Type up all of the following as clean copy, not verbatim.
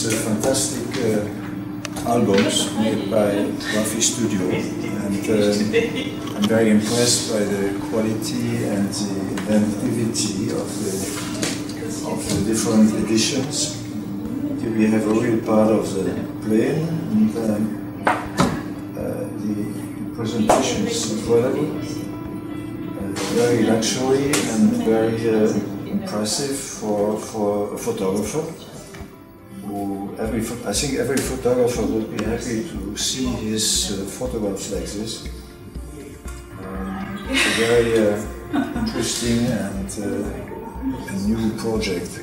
these fantastic albums made by Rafi Studio, and I'm very impressed by the quality and the inventivity of the different editions. Here we have a real part of the plane, and the presentation is incredible, very luxury and very impressive for a photographer. I think every photographer would be happy to see his photographs like this. It's a very interesting and a new project,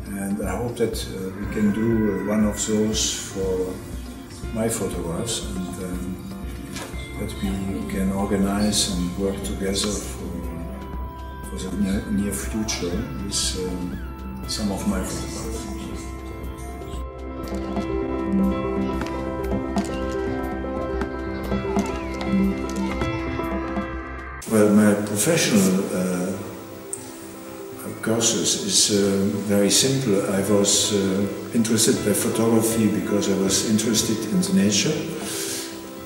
and I hope that we can do one of those for my photographs, and that we can organize and work together for the near future with some of my photographs. Well, my professional courses is very simple. I was interested by photography because I was interested in the nature,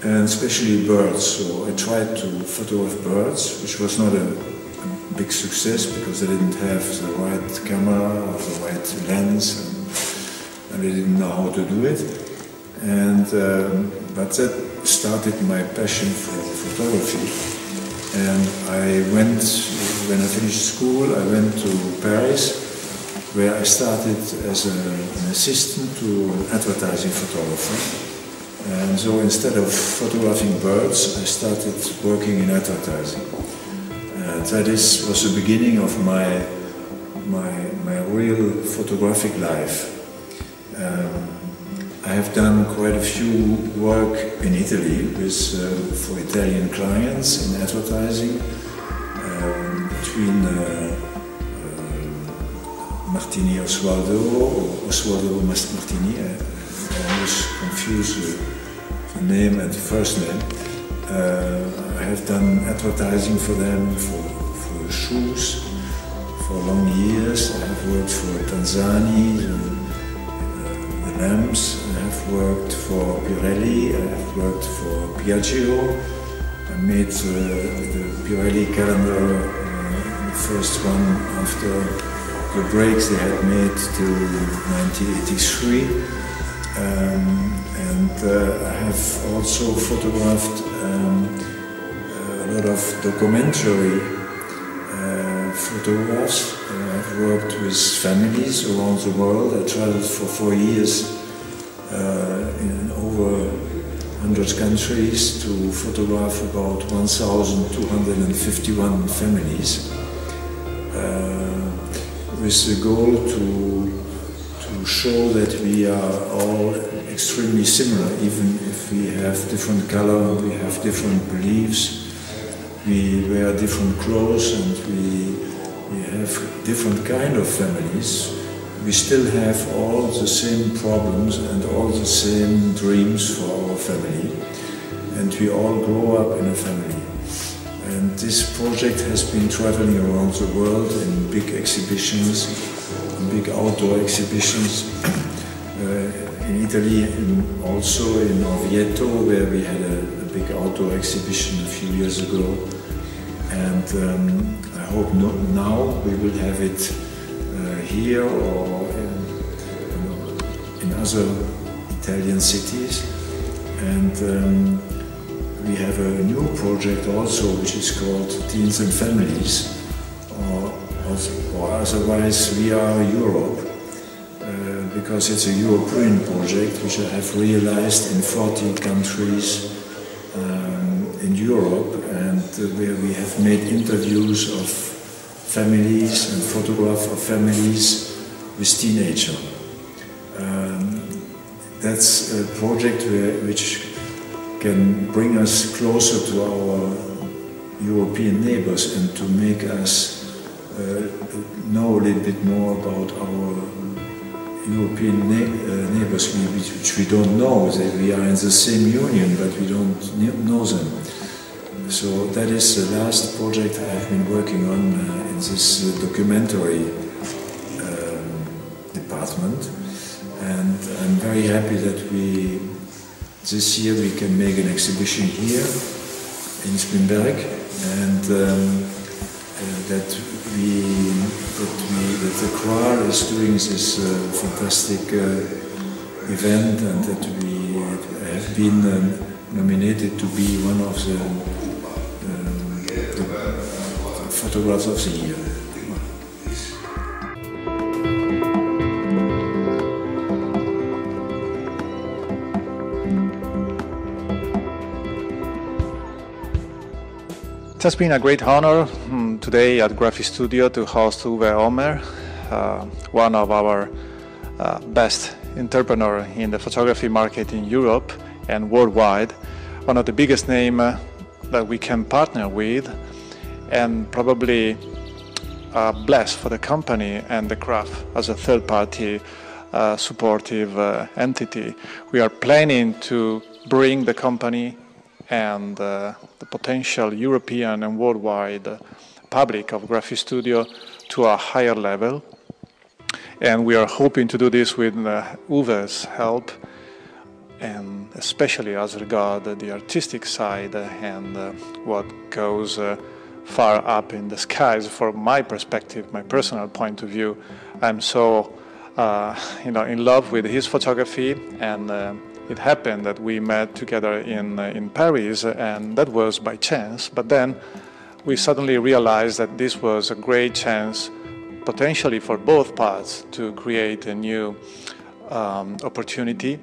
and especially birds. So I tried to photograph birds, which was not a big success because I didn't have the right camera or the right lens, and I didn't know how to do it. And but that started my passion for photography. And when I finished school, I went to Paris, where I started as an assistant to an advertising photographer. And so instead of photographing birds, I started working in advertising. That was the beginning of my real photographic life. I have done quite a few work in Italy for Italian clients in advertising, between Martini Oswaldo Martini. I always confuse the name and the first name. I have done advertising for them for shoes for long years. I have worked for Tanzani, the lamps. I have worked for Pirelli. I have worked for Piaggio. I made the Pirelli calendar, the first one after the breaks they had made till 1983. And I have also photographed a lot of documentary photographs. I've worked with families around the world. I traveled for 4 years in over 100 countries to photograph about 1,251 families, with the goal to show that we are all extremely similar, even if we have different color, we have different beliefs, we wear different clothes, and we have different kind of families. We still have all the same problems and all the same dreams for our family, and we all grow up in a family. And this project has been traveling around the world in big exhibitions, big outdoor exhibitions, in Italy, and also in Orvieto, where we had a big outdoor exhibition a few years ago. And I hope now we will have it here or in other Italian cities. And we have a new project also, which is called Teens and Families, or otherwise We Are Europe, because it's a European project which I have realized in 40 countries in Europe, and where we have made interviews of families and photographs of families with teenagers. That's a project which can bring us closer to our European neighbors and to make us know a little bit more about our European neighbors, which we don't know. We are in the same union, but we don't know them. So that is the last project I have been working on in this documentary department. And I'm very happy that this year we can make an exhibition here in Spilimbergo, and that the choir is doing this fantastic event, and that we have been nominated to be one of the photographs of the year. It has been a great honor today at Graphic Studio to host Uwe Ommer, one of our best entrepreneurs in the photography market in Europe and worldwide, one of the biggest names that we can partner with, and probably blessed for the company and the craft as a third-party supportive entity. We are planning to bring the company and the potential European and worldwide public of Graphic Studio to a higher level. And we are hoping to do this with Uwe's help, and especially as regards the artistic side and what goes far up in the skies. From my perspective, my personal point of view, I'm so in love with his photography, and it happened that we met together in Paris, and that was by chance. But then we suddenly realized that this was a great chance, potentially for both parts, to create a new opportunity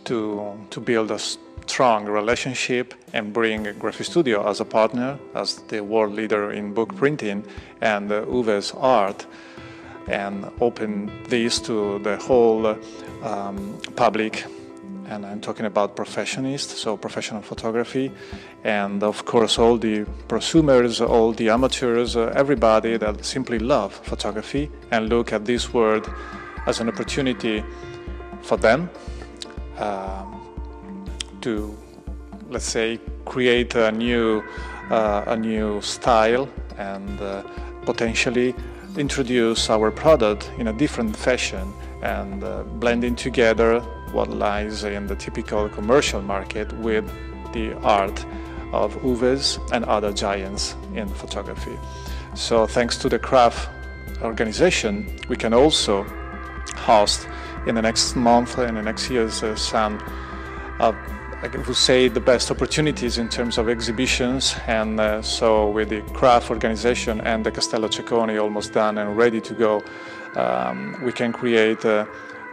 to build a strong relationship and bring Graphic Studio as a partner, as the world leader in book printing and Uwe's art, and open this to the whole public. And I'm talking about professionists, so professional photography, and of course all the prosumers, all the amateurs, everybody that simply love photography and look at this world as an opportunity for them to, let's say, create a new style and potentially introduce our product in a different fashion, and blending together what lies in the typical commercial market with the art of Uwe's and other giants in photography. So thanks to the craft organization, we can also host in the next month and the next years some I would say the best opportunities in terms of exhibitions, and so with the craft organization and the Castello Cecconi almost done and ready to go, we can create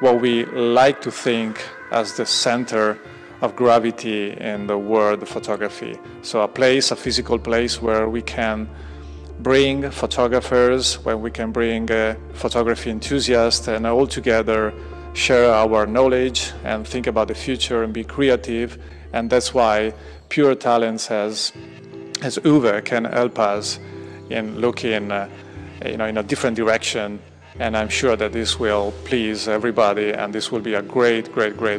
what we like to think as the center of gravity in the world of photography. So a physical place where we can bring photographers, where we can bring photography enthusiasts, and all together share our knowledge and think about the future and be creative. And that's why pure talents as Uwe can help us in looking in a different direction. And I'm sure that this will please everybody, and this will be a great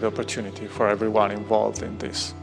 opportunity for everyone involved in this.